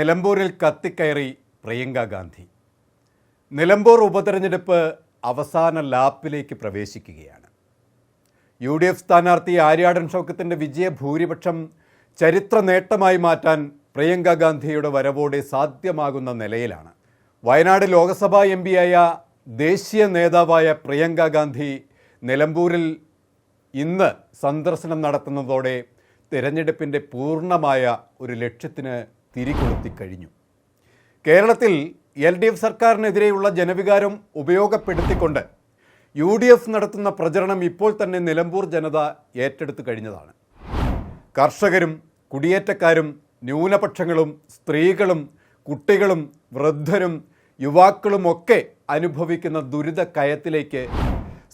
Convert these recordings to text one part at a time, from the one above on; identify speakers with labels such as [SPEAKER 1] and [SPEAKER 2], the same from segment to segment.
[SPEAKER 1] നിലമ്പൂരിൽ കത്തിക്കയറി പ്രിയങ്ക ഗാന്ധി. നിലമ്പൂർ ഉപതെരഞ്ഞെടുപ്പ് അവസാന ലാപ്പിലേക്ക് പ്രവേശിക്കുകയാണ്. UDF സ്ഥാനാർത്ഥി ആര്യാടൻ ഷൗക്കത്തിൻ്റെ വിജയഭൂരിപക്ഷം ചരിത്ര നേട്ടമായി മാറ്റാൻ പ്രിയങ്ക ഗാന്ധിയുടെ വരവോടെ സാധ്യമാകുന്ന നിലയിലാണ്. വയനാട് ലോക്സഭാ MP-യായ ദേശീയ നേതാവായ പ്രിയങ്ക ഗാന്ധി നിലമ്പൂരിൽ ഇന്ന് സന്ദർശനം നടത്തുന്നതോടെ തിരഞ്ഞെടുപ്പിൻ്റെ പൂർണ്ണമായ ഒരു ലക്ഷ്യത്തിന് തിരികൊളുത്തി കഴിഞ്ഞു. കേരളത്തിൽ LDF സർക്കാരിനെതിരെയുള്ള ജനവികാരം ഉപയോഗപ്പെടുത്തിക്കൊണ്ട് UDF നടത്തുന്ന പ്രചരണം ഇപ്പോൾ തന്നെ നിലമ്പൂർ ജനത ഏറ്റെടുത്തു കഴിഞ്ഞതാണ്. കർഷകരും കുടിയേറ്റക്കാരും ന്യൂനപക്ഷങ്ങളും സ്ത്രീകളും കുട്ടികളും വൃദ്ധരും യുവാക്കളുമൊക്കെ അനുഭവിക്കുന്ന ദുരിത കയത്തിലേക്ക്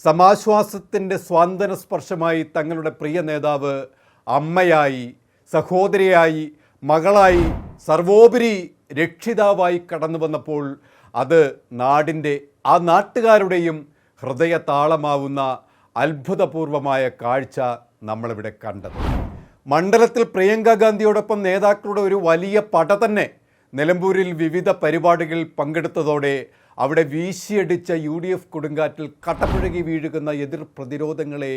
[SPEAKER 1] സമാശ്വാസത്തിൻ്റെ സ്വാന്തന സ്പർശമായി തങ്ങളുടെ പ്രിയ നേതാവ് അമ്മയായി, സഹോദരിയായി, മകളായി, സർവോപരി രക്ഷിതാവായി കടന്നു വന്നപ്പോൾ അത് നാടിൻ്റെ ആ നാട്ടുകാരുടെയും ഹൃദയ താളമാവുന്ന അത്ഭുതപൂർവമായ കാഴ്ച നമ്മളിവിടെ കണ്ടത്. മണ്ഡലത്തിൽ പ്രിയങ്ക ഗാന്ധിയോടൊപ്പം നേതാക്കളുടെ ഒരു വലിയ പട തന്നെ നിലമ്പൂരിൽ വിവിധ പരിപാടികളിൽ പങ്കെടുത്തതോടെ അവിടെ വീശിയടിച്ച UDF കൊടുങ്കാറ്റിൽ കട്ടപ്പുഴകി വീഴുന്ന എതിർ പ്രതിരോധങ്ങളെ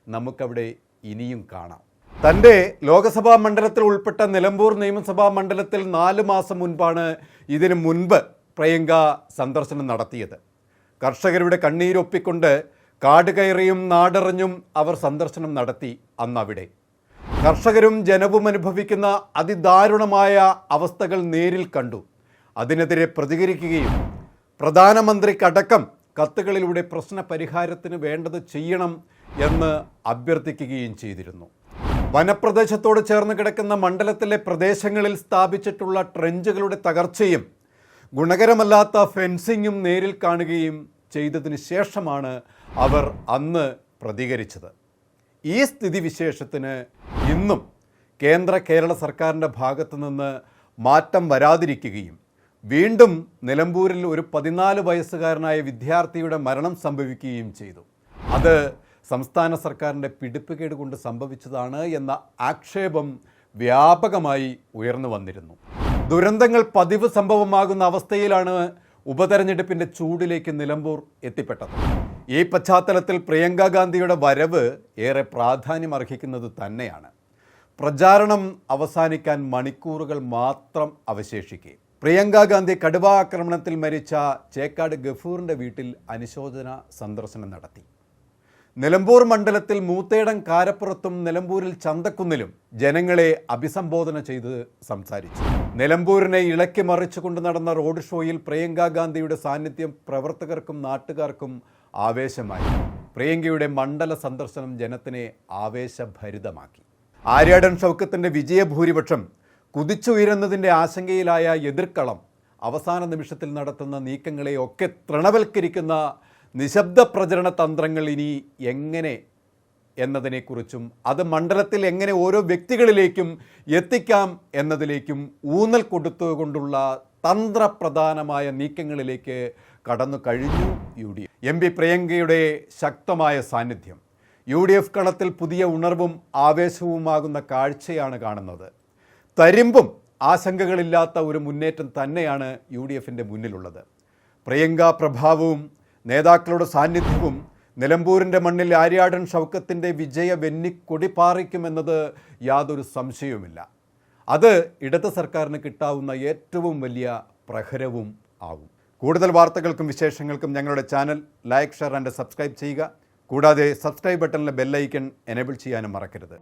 [SPEAKER 1] നമുക്കവിടെ ഇനിയും കാണാം. തൻ്റെ ലോക്സഭാ മണ്ഡലത്തിൽ ഉൾപ്പെട്ട നിലമ്പൂർ നിയമസഭാ മണ്ഡലത്തിൽ 4 മാസം മുൻപാണ് ഇതിനു മുൻപ് പ്രിയങ്ക സന്ദർശനം നടത്തിയത്. കർഷകരുടെ കണ്ണീരൊപ്പിക്കൊണ്ട് കാട് കയറിയും നാടറിഞ്ഞും അവർ സന്ദർശനം നടത്തി. അന്നവിടെ കർഷകരും ജനവും അനുഭവിക്കുന്ന അതിദാരുണമായ അവസ്ഥകൾ നേരിൽ കണ്ടു. അതിനെതിരെ പ്രതികരിക്കുകയും പ്രധാനമന്ത്രിക്കടക്കം കത്തുകളിലൂടെ പ്രശ്ന പരിഹാരത്തിന് വേണ്ടത് ചെയ്യണം എന്ന് അഭ്യർത്ഥിക്കുകയും ചെയ്തിരുന്നു. വനപ്രദേശത്തോട് ചേർന്ന് കിടക്കുന്ന മണ്ഡലത്തിലെ പ്രദേശങ്ങളിൽ സ്ഥാപിച്ചിട്ടുള്ള ട്രെഞ്ചുകളുടെ തകർച്ചയും ഗുണകരമല്ലാത്ത ഫെൻസിങ്ങും നേരിൽ കാണുകയും ചെയ്തതിന് ശേഷമാണ് അവർ അന്ന് പ്രതികരിച്ചത്. ഈ സ്ഥിതിവിശേഷത്തിന് ഇന്നും കേരള സർക്കാരിൻ്റെ ഭാഗത്തു നിന്ന് മാറ്റം വരാതിരിക്കുകയും വീണ്ടും നിലമ്പൂരിൽ ഒരു 14 വയസ്സുകാരനായ വിദ്യാർത്ഥിയുടെ മരണം സംഭവിക്കുകയും ചെയ്തു. അത് സംസ്ഥാന സർക്കാരിൻ്റെ പിടിപ്പുകേട് കൊണ്ട് സംഭവിച്ചതാണ് എന്ന ആക്ഷേപം വ്യാപകമായി ഉയർന്നു വന്നിരുന്നു. ദുരന്തങ്ങൾ പതിവ് സംഭവമാകുന്ന അവസ്ഥയിലാണ് ഉപതെരഞ്ഞെടുപ്പിൻ്റെ ചൂടിലേക്ക് നിലമ്പൂർ എത്തിപ്പെട്ടത്. ഈ പശ്ചാത്തലത്തിൽ പ്രിയങ്ക ഗാന്ധിയുടെ വരവ് ഏറെ പ്രാധാന്യം അർഹിക്കുന്നത് തന്നെയാണ്. പ്രചാരണം അവസാനിക്കാൻ മണിക്കൂറുകൾ മാത്രം അവശേഷിക്കെ പ്രിയങ്ക ഗാന്ധി കടുവ ആക്രമണത്തിൽ മരിച്ച ചേക്കാട് ഗഫൂറിൻ്റെ വീട്ടിൽ അനുശോചന സന്ദർശനം നടത്തി. നിലമ്പൂർ മണ്ഡലത്തിൽ മൂത്തേടം കാരപ്പുറത്തും നിലമ്പൂരിൽ ചന്തക്കുന്നിലും ജനങ്ങളെ അഭിസംബോധന ചെയ്ത് സംസാരിച്ചു. നിലമ്പൂരിനെ ഇളക്കി മറിച്ചുകൊണ്ട് നടന്ന റോഡ് ഷോയിൽ പ്രിയങ്ക ഗാന്ധിയുടെ സാന്നിധ്യം പ്രവർത്തകർക്കും നാട്ടുകാർക്കും ആവേശമായി. പ്രിയങ്കയുടെ മണ്ഡല സന്ദർശനം ജനത്തിനെ ആവേശഭരിതമാക്കി. ആര്യാടൻ ഷൗക്കത്തിൻ്റെ വിജയഭൂരിപക്ഷം കുതിച്ചുയരുന്നതിൻ്റെ ആശങ്കയിലായ എതിർക്കളം അവസാന നിമിഷത്തിൽ നടത്തുന്ന നീക്കങ്ങളെയൊക്കെ തൃണവൽക്കരിക്കുന്ന നിശബ്ദ പ്രചരണ തന്ത്രങ്ങൾ ഇനി എങ്ങനെ എന്നതിനെക്കുറിച്ചും അത് മണ്ഡലത്തിൽ എങ്ങനെ ഓരോ വ്യക്തികളിലേക്കും എത്തിക്കാം എന്നതിലേക്കും ഊന്നൽ കൊടുത്തുകൊണ്ടുള്ള തന്ത്രപ്രധാനമായ നീക്കങ്ങളിലേക്ക് കടന്നു കഴിഞ്ഞു UDF. MP പ്രിയങ്കയുടെ ശക്തമായ സാന്നിധ്യം UDF കളത്തിൽ പുതിയ ഉണർവും ആവേശവുമാകുന്ന കാഴ്ചയാണ് കാണുന്നത്. തരിമ്പും ആശങ്കകളില്ലാത്ത ഒരു മുന്നേറ്റം തന്നെയാണ് UDFൻ്റെ മുന്നിലുള്ളത്. പ്രിയങ്ക പ്രഭാവവും നേതാക്കളുടെ സാന്നിധ്യവും നിലമ്പൂരിൻ്റെ മണ്ണിൽ ആര്യാടൻ ഷൗക്കത്തിൻ്റെ വിജയ വെന്നിക്കൊടി പാറിക്കുമെന്നത് യാതൊരു സംശയവുമില്ല. അത് ഇടത് സർക്കാരിന് കിട്ടാവുന്ന ഏറ്റവും വലിയ പ്രഹരവും ആകും. കൂടുതൽ വാർത്തകൾക്കും വിശേഷങ്ങൾക്കും ഞങ്ങളുടെ channel like, share and subscribe ചെയ്യുക. കൂടാതെ സബ്സ്ക്രൈബ് ബട്ടണിലെ ബെല്ലൈക്കൺ എനേബിൾ ചെയ്യാനും മറക്കരുത്.